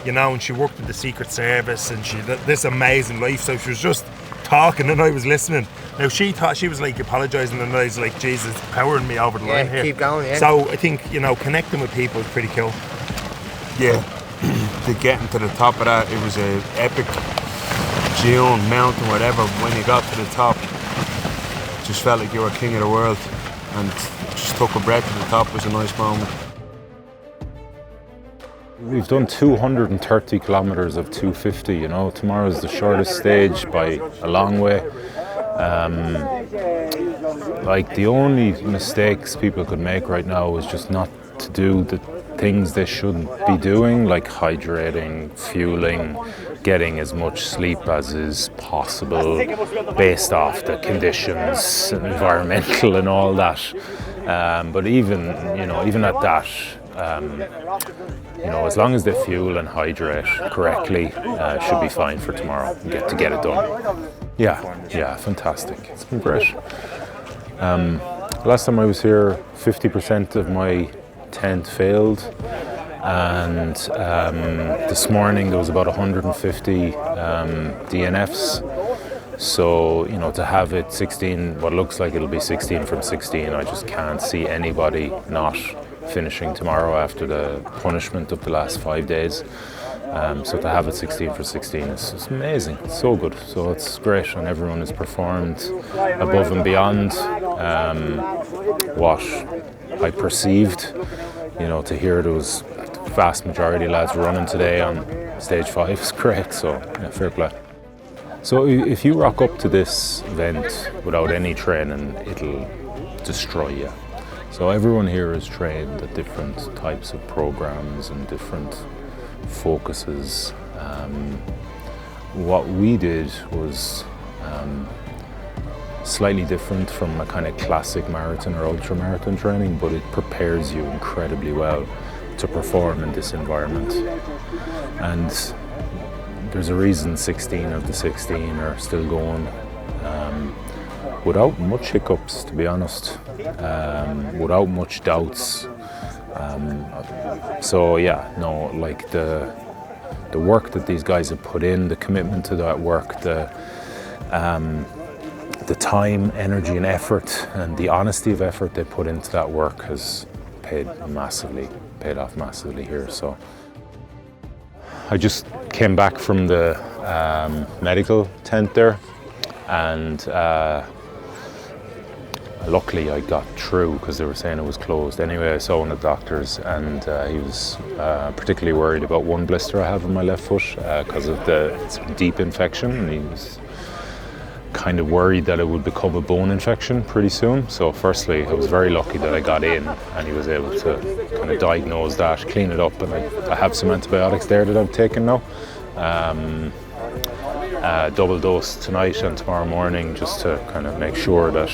you know, and she worked in the Secret Service and she had this amazing life, so she was just talking and I was listening. Now she thought she was like apologising, and I was like, Jesus, powering me over the line here. Keep going, yeah. So I think, you know, connecting with people is pretty cool. Yeah, to getting to the top of that, it was an epic dune, mountain, whatever. When you got to the top, it just felt like you were king of the world, and just took a breath at the top. It was a nice moment. We've done 230 kilometers of 250, you know. Tomorrow's the shortest stage by a long way. Like, the only mistakes people could make right now is just not to do the things they shouldn't be doing, like hydrating, fueling, getting as much sleep as is possible based off the conditions, environmental and all that. But even at that, you know, as long as they fuel and hydrate correctly, should be fine for tomorrow and get it done. Yeah, fantastic. It's been great. Last time I was here, 50% of my tent failed, and this morning there was about 150 DNFs. So, you know, to have it 16, what looks like it'll be 16 from 16, I just can't see anybody not finishing tomorrow after the punishment of the last 5 days. So to have it 16 for 16 is amazing. It's so good. So it's great, and everyone has performed above and beyond what I perceived. You know, to hear those vast majority of lads running today on stage 5 is great. So yeah, fair play. So if you rock up to this event without any training, it'll destroy you. So everyone here is trained at different types of programs and different focuses. What we did was slightly different from a kind of classic marathon or ultramarathon training, but it prepares you incredibly well to perform in this environment. And there's a reason 16 of the 16 are still going without much hiccups, to be honest, without much doubts. So yeah, no, like the work that these guys have put in, the commitment to that work, the time, energy and effort, and the honesty of effort they put into that work has paid off massively here. So I just came back from the medical tent there, and luckily I got through because they were saying it was closed. Anyway, I saw one of the doctors, and he was particularly worried about one blister I have on my left foot because of the deep infection, and he was kind of worried that it would become a bone infection pretty soon. So firstly, I was very lucky that I got in and he was able to kind of diagnose that, clean it up, and I have some antibiotics there that I've taken now. Double dose tonight and tomorrow morning just to kind of make sure that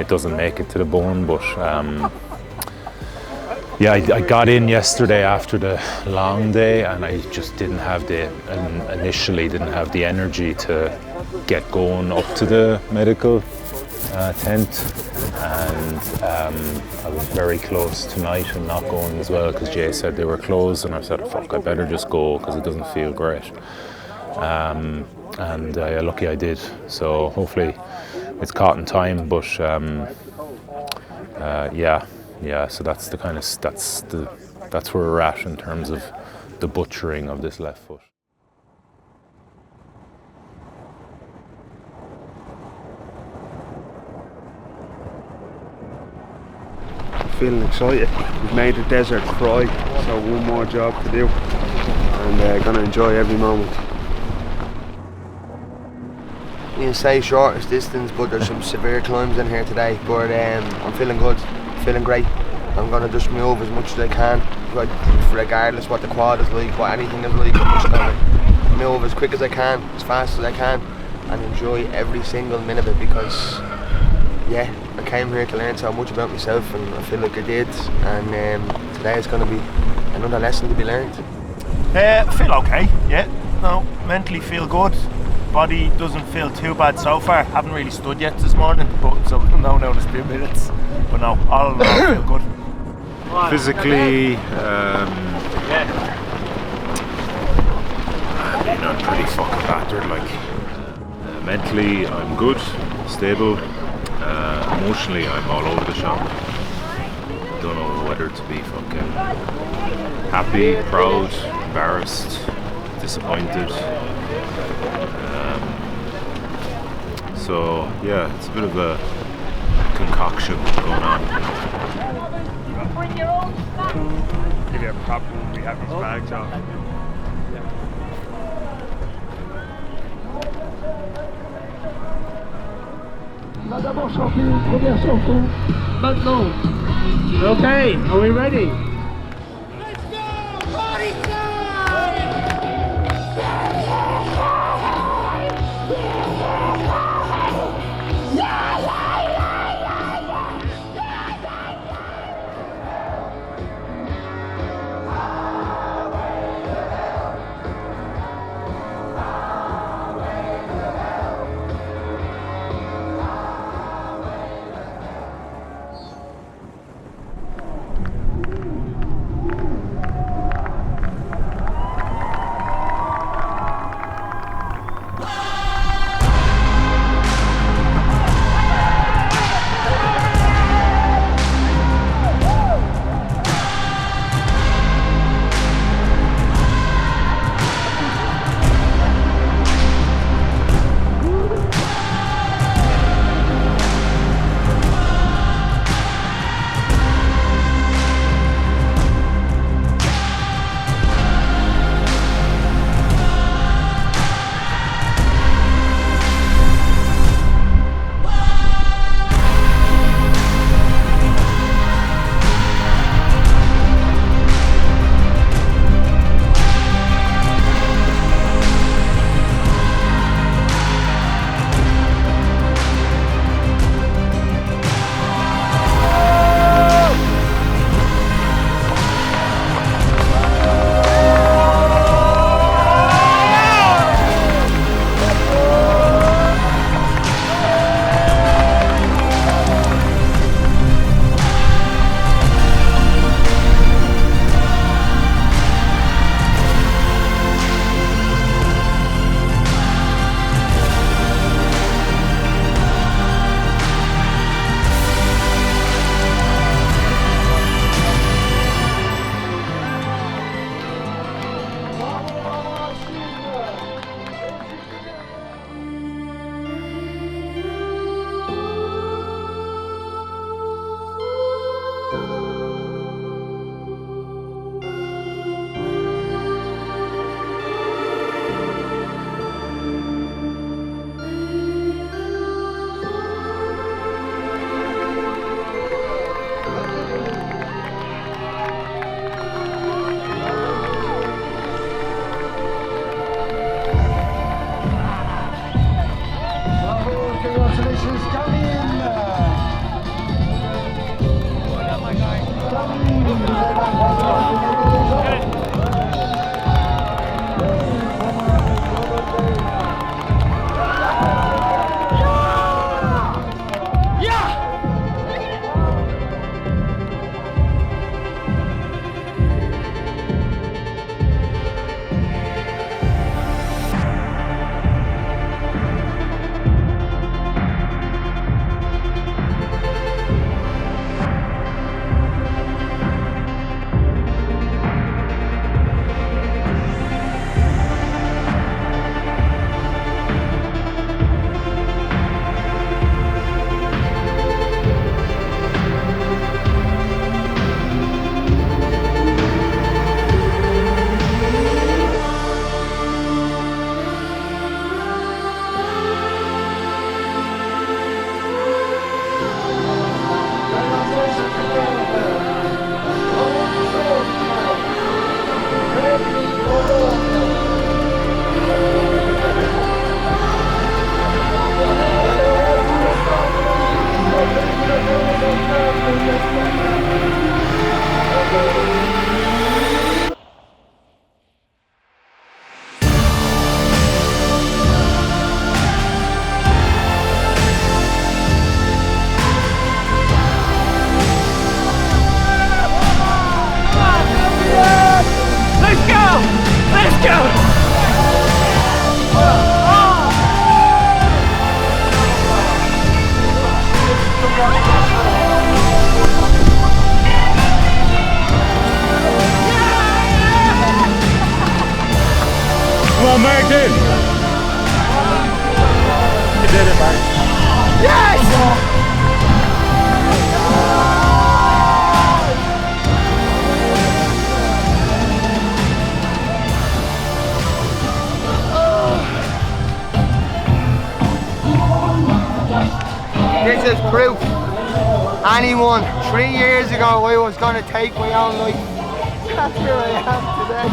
it doesn't make it to the bone. But yeah, I got in yesterday after the long day, and I just initially didn't have the energy to get going up to the medical tent, and I was very close tonight and not going as well because Jay said they were closed, and I said, fuck, I better just go because it doesn't feel great. And lucky I did, so hopefully it's caught in time, but yeah, so that's the kind of that's where we're at in terms of the butchering of this left foot. feeling excited. We've made the desert cry, so one more job to do, and gonna enjoy every moment. You say shortest distance, but there's some severe climbs in here today. But I'm feeling good, feeling great. I'm gonna just move as much as I can, regardless what the quad is like, what anything is like. I'm just gonna move as quick as I can, as fast as I can, and enjoy every single minute of it, because yeah, I came here to learn so much about myself, and I feel like I did. And today is gonna be another lesson to be learned. Feel okay, yeah. No, mentally feel good. Body doesn't feel too bad so far. Haven't really stood yet this morning, but so no notice 2 minutes. But no, all in all feel good. Physically, I'm pretty fucking battered. Like mentally, I'm good, stable. Emotionally, I'm all over the shop. Don't know whether to be fucking happy, proud, embarrassed, disappointed. So yeah, it's a bit of a concoction going on. Give you a prop when we have these bags off. On va d'abord chanter une première chanson. Maintenant. Okay, are we ready? Let's go! Party Martin! You did it, Martin. Yes! This is proof. Anyone 3 years ago I was going to take my own life. That's where I am today.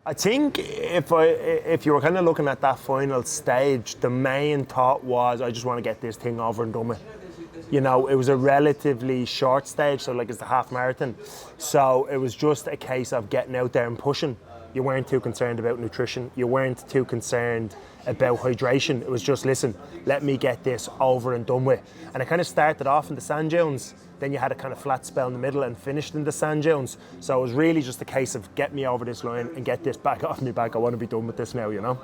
I think if you were kind of looking at that final stage, the main thought was, I just want to get this thing over and done with. You know, it was a relatively short stage, so like it's the half marathon. So it was just a case of getting out there and pushing. You weren't too concerned about nutrition. You weren't too concerned about hydration. It was just, listen, let me get this over and done with. And it kind of started off in the sand dunes. Then you had a kind of flat spell in the middle and finished in the sand dunes. So it was really just a case of get me over this line and get this back off my back. I want to be done with this now, you know.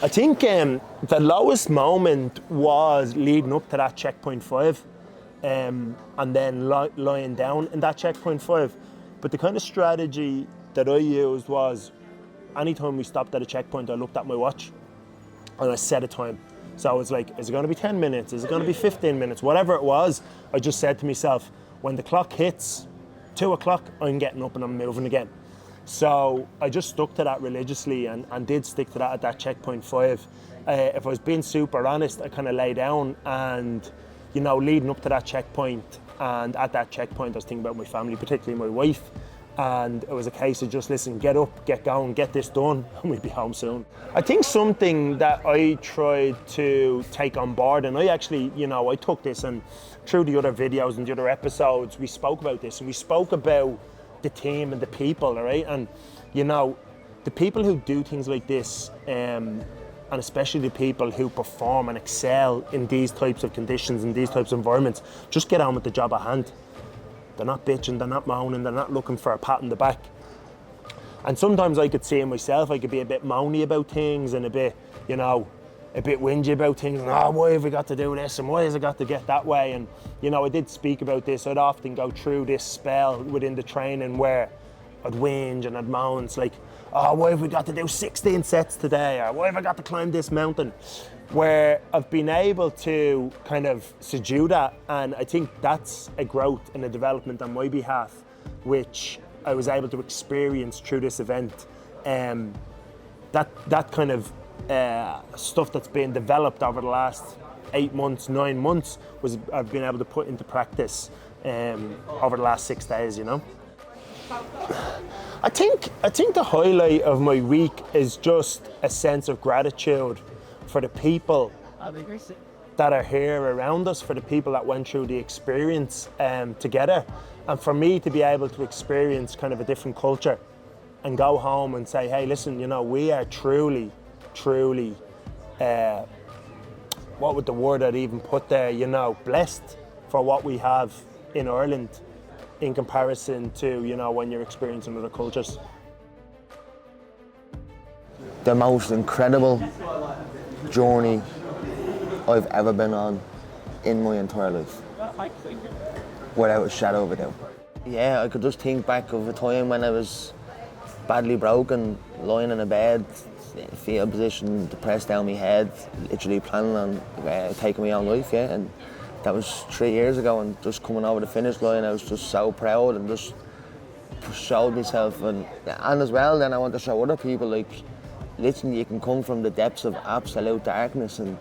I think the lowest moment was leading up to that checkpoint 5 and then lying down in that checkpoint 5. But the kind of strategy that I used was, anytime we stopped at a checkpoint, I looked at my watch and I set a time. So I was like, is it going to be 10 minutes? Is it going to be 15 minutes? Whatever it was, I just said to myself, when the clock hits 2 o'clock, I'm getting up and I'm moving again. So I just stuck to that religiously and did stick to that at that checkpoint 5. If I was being super honest, I kind of lay down and, you know, leading up to that checkpoint, and at that checkpoint I was thinking about my family, particularly my wife. And it was a case of just, listen, get up, get going, get this done, and we'll be home soon. I think something that I tried to take on board, and I actually, you know, I took this, and through the other videos and the other episodes, we spoke about this, and we spoke about the team and the people, all right? And, you know, the people who do things like this, and especially the people who perform and excel in these types of conditions, in these types of environments, just get on with the job at hand. They're not bitching, they're not moaning, they're not looking for a pat on the back. And sometimes I could see in myself, I could be a bit moany about things and a bit, you know, a bit whingy about things. And, oh, why have we got to do this? And why has it got to get that way? And, you know, I did speak about this. I'd often go through this spell within the training where I'd whinge and I'd moan. It's like, oh, why have we got to do 16 sets today? Or why have I got to climb this mountain? Where I've been able to kind of subdue that, and I think that's a growth and a development on my behalf, which I was able to experience through this event. That kind of stuff that's been developed over the last 8 months, 9 months, was I've been able to put into practice over the last 6 days, you know. I think the highlight of my week is just a sense of gratitude for the people that are here around us, for the people that went through the experience together, and for me to be able to experience kind of a different culture and go home and say, hey, listen, you know, we are truly, what would the word I'd even put there, you know, blessed for what we have in Ireland in comparison to, you know, when you're experiencing other cultures. The most incredible journey I've ever been on in my entire life, without a shadow of a doubt. Yeah, I could just think back of a time when I was badly broken, lying in a bed, fetal position, depressed down my head, literally planning on taking my own life, yeah. And that was 3 years ago, and just coming over the finish line, I was just so proud and just showed myself. And as well, then I want to show other people, like, listen, you can come from the depths of absolute darkness and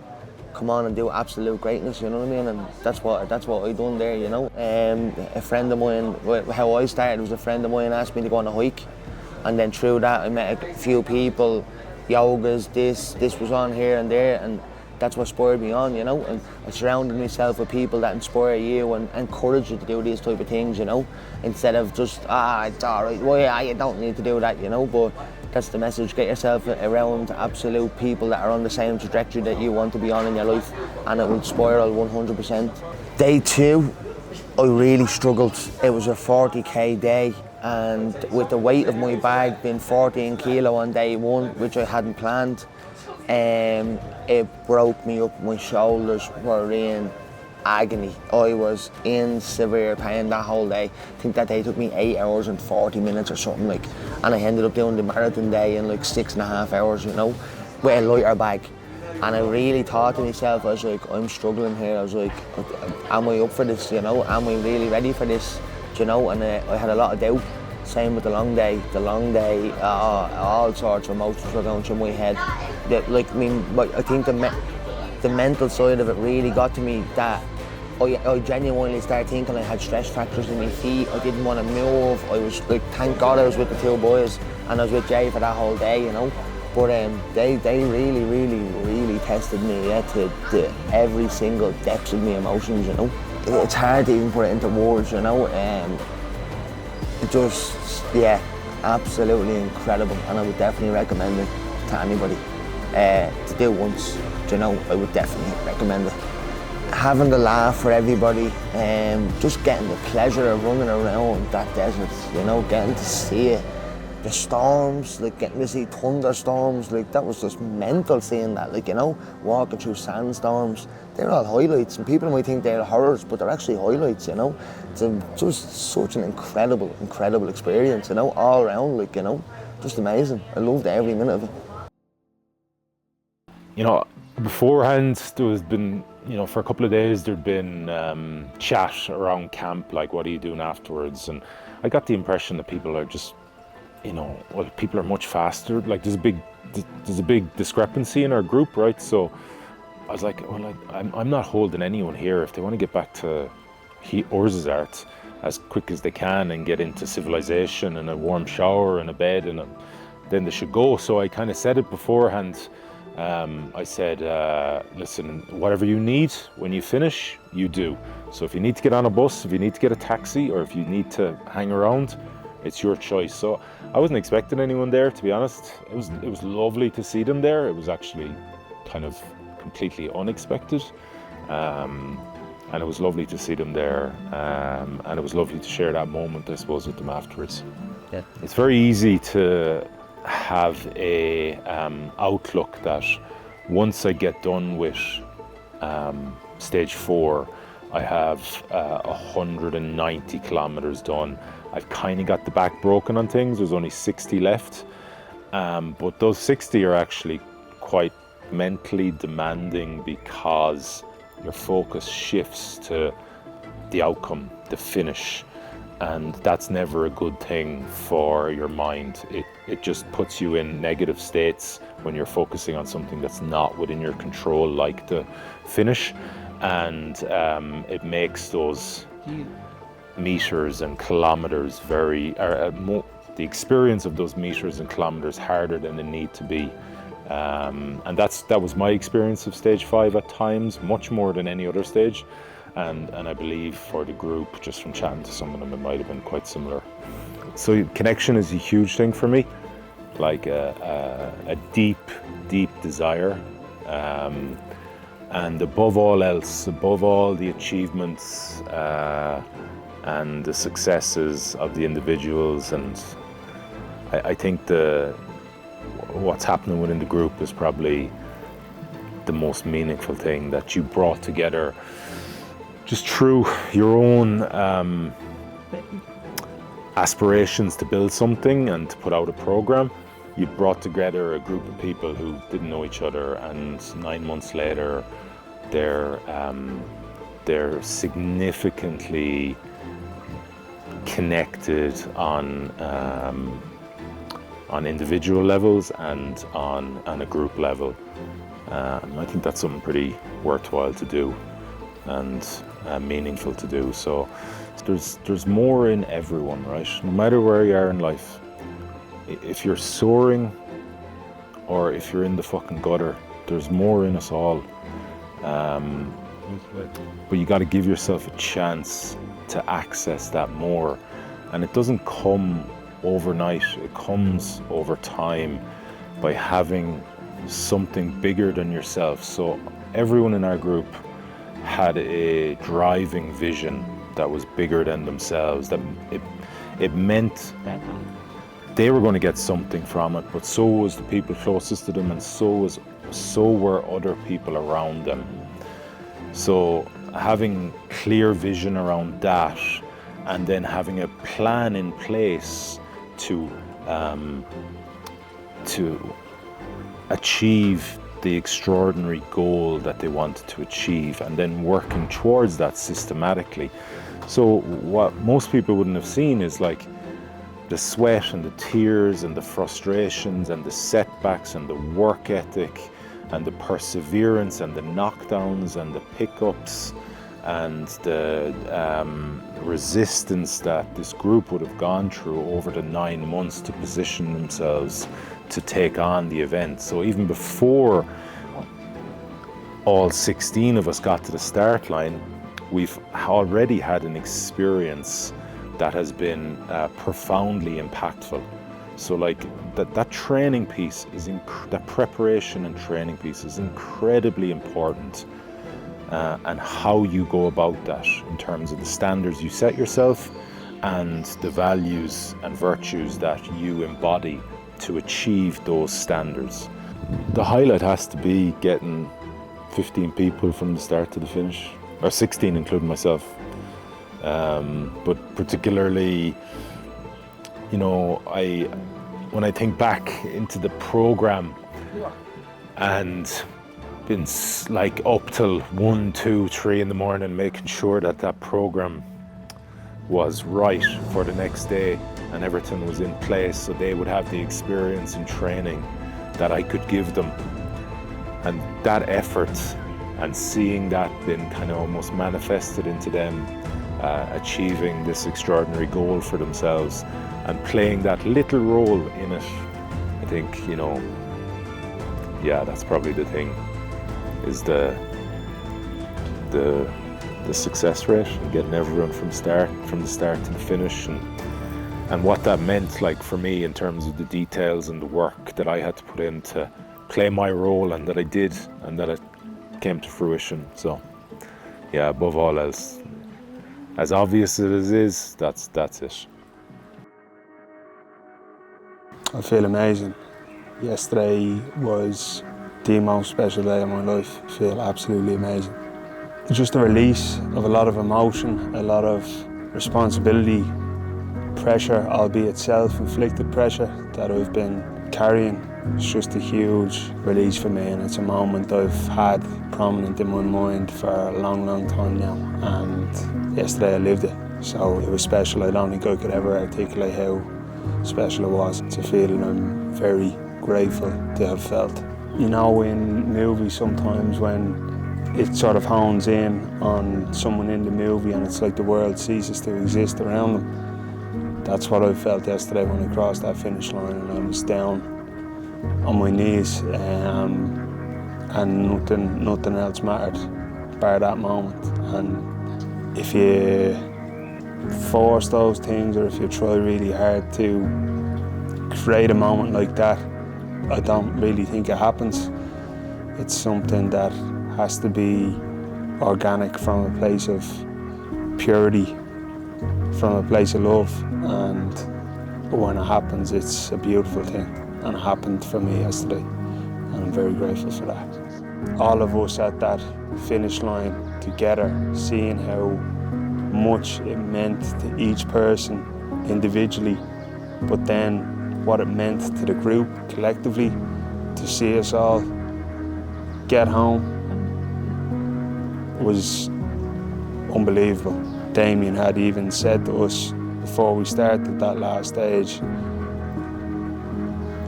come on and do absolute greatness, you know what I mean? And that's what I done there, you know. A friend of mine, how I started was a friend of mine asked me to go on a hike, and then through that I met a few people, yogas, this was on here and there, and that's what spurred me on, you know. And I surrounded myself with people that inspire you and encourage you to do these type of things, you know, instead of just, it's all right, well, yeah, you don't need to do that, you know. But that's the message, get yourself around absolute people that are on the same trajectory that you want to be on in your life, and it will spiral 100%. Day 2, I really struggled. It was a 40k day, and with the weight of my bag being 14 kilo on day 1, which I hadn't planned, it broke me up. My shoulders were in agony. I was in severe pain that whole day. I think that day took me 8 hours and 40 minutes or something, like, and I ended up doing the marathon day in like 6.5 hours, you know, with a lighter bag. And I really thought to myself, I was like, I'm struggling here. I was like, am I up for this, you know? Am I really ready for this, you know? And I had a lot of doubt. Same with the long day. The long day, all sorts of emotions were going through my head. I think the mental side of it really got to me, that I genuinely started thinking I had stress fractures in my feet. I didn't want to move. I was like, thank God I was with the 2 boys and I was with Jay for that whole day, you know. But they really tested me, yeah, to every single depth of my emotions, you know. It's hard to even put it into words, you know. Just, yeah, absolutely incredible, and I would definitely recommend it to anybody to do once, you know. I would definitely recommend it. Having the laugh for everybody, just getting the pleasure of running around that desert, you know, getting to see it. The storms, like getting to see thunderstorms, like that was just mental seeing that, like, you know, walking through sandstorms. They're all highlights, and people might think they're horrors, but they're actually highlights, you know. It's just such an incredible experience, you know, all around, like, you know, just amazing. I loved every minute of it. You know, beforehand there was been, you know, for a couple of days there'd been chat around camp, like, what are you doing afterwards? And I got the impression that people are just, you know, well, people are much faster. Like, there's a big discrepancy in our group, right? So I was like, well, I'm not holding anyone here. If they want to get back to Orzazart as quick as they can and get into civilization and a warm shower and a bed, and then they should go. So I kind of said it beforehand. I said, listen, whatever you need when you finish, you do. So if you need to get on a bus, if you need to get a taxi, or if you need to hang around, it's your choice. So I wasn't expecting anyone there, to be honest. It was lovely to see them there. It was actually kind of completely unexpected, and it was lovely to see them there, and it was lovely to share that moment, I suppose, with them afterwards. Yeah. It's very easy to have a outlook that once I get done with stage 4, I have 190 kilometers done. I've kind of got the back broken on things. There's only 60 left, but those 60 are actually quite mentally demanding, because your focus shifts to the outcome, the finish, and that's never a good thing for your mind. It just puts you in negative states when you're focusing on something that's not within your control, like the finish, and it makes those meters and kilometers the experience of those meters and kilometers harder than they need to be, And that was my experience of stage 5 at times, much more than any other stage. And I believe for the group, just from chatting to some of them, it might have been quite similar. So connection is a huge thing for me, like a deep desire. And above all else, above all the achievements and the successes of the individuals, and I think what's happening within the group is probably the most meaningful thing, that you brought together just through your own aspirations to build something and to put out a program. You brought together a group of people who didn't know each other, and 9 months later they're significantly connected on individual levels and on a group level. I think that's something pretty worthwhile to do and meaningful to do. So there's more in everyone, right? No matter where you are in life, if you're soaring or if you're in the fucking gutter, there's more in us all. But you got to give yourself a chance to access that more, and it doesn't come overnight. It comes over time by having something bigger than yourself. So everyone in our group had a driving vision that was bigger than themselves, that it meant they were going to get something from it, but so was the people closest to them, and so were other people around them. So having clear vision around that, and then having a plan in place to achieve the extraordinary goal that they wanted to achieve, and then working towards that systematically. So what most people wouldn't have seen is like the sweat and the tears and the frustrations and the setbacks and the work ethic and the perseverance and the knockdowns and the pickups and the resistance that this group would have gone through over the 9 months to position themselves to take on the event. So even before all 16 of us got to the start line, we've already had an experience that has been profoundly impactful. So like that training piece is that preparation and training piece is incredibly important, and how you go about that in terms of the standards you set yourself and the values and virtues that you embody to achieve those standards. The highlight has to be getting 15 people from the start to the finish, or 16 including myself. But particularly, you know, when I think back into the program and been like up till 1, 2, 3 in the morning making sure that program was right for the next day and everything was in place so they would have the experience and training that I could give them, and that effort and seeing that being kind of almost manifested into them achieving this extraordinary goal for themselves and playing that little role in it, I think, you know, yeah, that's probably the thing, is the success rate and getting everyone from the start to the finish, and what that meant like for me in terms of the details and the work that I had to put in to play my role, and that I did, and that it came to fruition. So yeah, above all else, as obvious as it is, that's it. I feel amazing. Yesterday was the most special day of my life. I feel absolutely amazing. It's just a release of a lot of emotion, a lot of responsibility, pressure, albeit self-inflicted pressure that I've been carrying. It's just a huge release for me, and it's a moment I've had prominent in my mind for a long, long time now, and yesterday I lived it. So it was special. I don't think I could ever articulate how special it was. It's a feeling I'm very grateful to have felt. You know, in movies sometimes when it sort of hones in on someone in the movie and it's like the world ceases to exist around them. That's what I felt yesterday when I crossed that finish line and I was down on my knees, and nothing else mattered bar that moment. And if you force those things, or if you try really hard to create a moment like that, I don't really think it happens. It's something that has to be organic, from a place of purity, from a place of love, and when it happens, it's a beautiful thing. And it happened for me yesterday, and I'm very grateful for that. All of us at that finish line together, seeing how much it meant to each person individually, but then what it meant to the group collectively, to see us all get home, was unbelievable. Damian had even said to us before we started that last stage,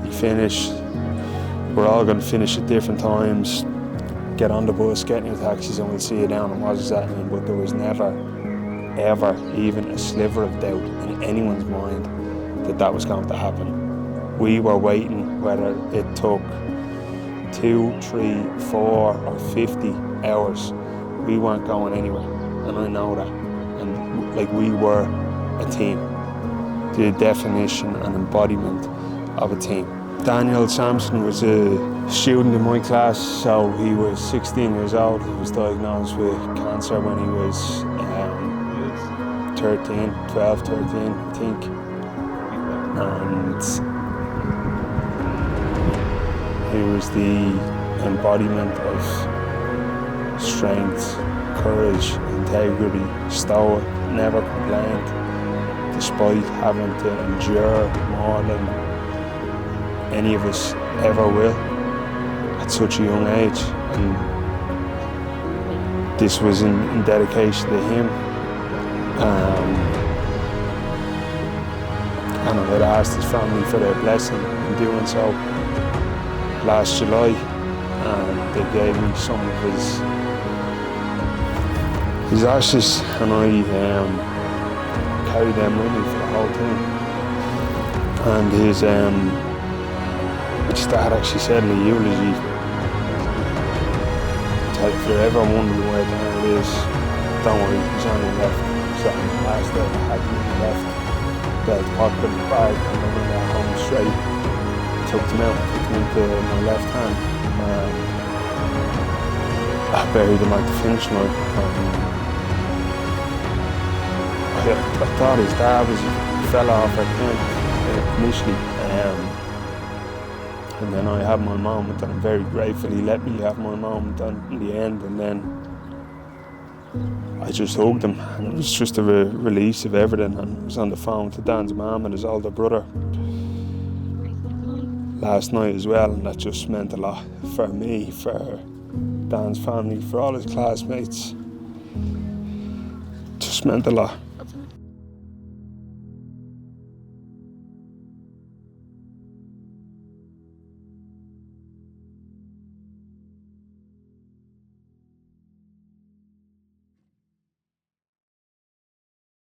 you finish, we're all going to finish at different times, get on the bus, get in your taxis, and we'll see you down in Wazizatin. But there was never, ever even a sliver of doubt in anyone's mind that that was going to happen. We were waiting, whether it took 2, 3, 4 or 50 hours. We weren't going anywhere, and I know that. And like, we were a team, the definition and embodiment of a team. Daniel Sampson was a student in my class, so he was 16 years old. He was diagnosed with cancer when he was 13, I think. And he was the embodiment of strength, courage, integrity, stoic, never complained, despite having to endure more than any of us ever will at such a young age. And this was in dedication to him. And I had asked his family for their blessing in doing so last July, and they gave me some of his ashes, and I carried them with me for the whole thing. And his dad actually said in the eulogy, if you're ever wondering where Daniel is, don't worry, he's only left. So last day I had him left, belt pocket in the bag, and then when I got home straight, took them out, took them into my left hand. I buried him at the finish line. I thought his dad fell off, I think, initially. And then I had my moment, and I'm very grateful he let me have my moment in the end. And then I just hugged him, and it was just a release of everything. And I was on the phone to Dan's mum and his older brother last night as well, and that just meant a lot for me, for Dan's family, for all his classmates. Just meant a lot.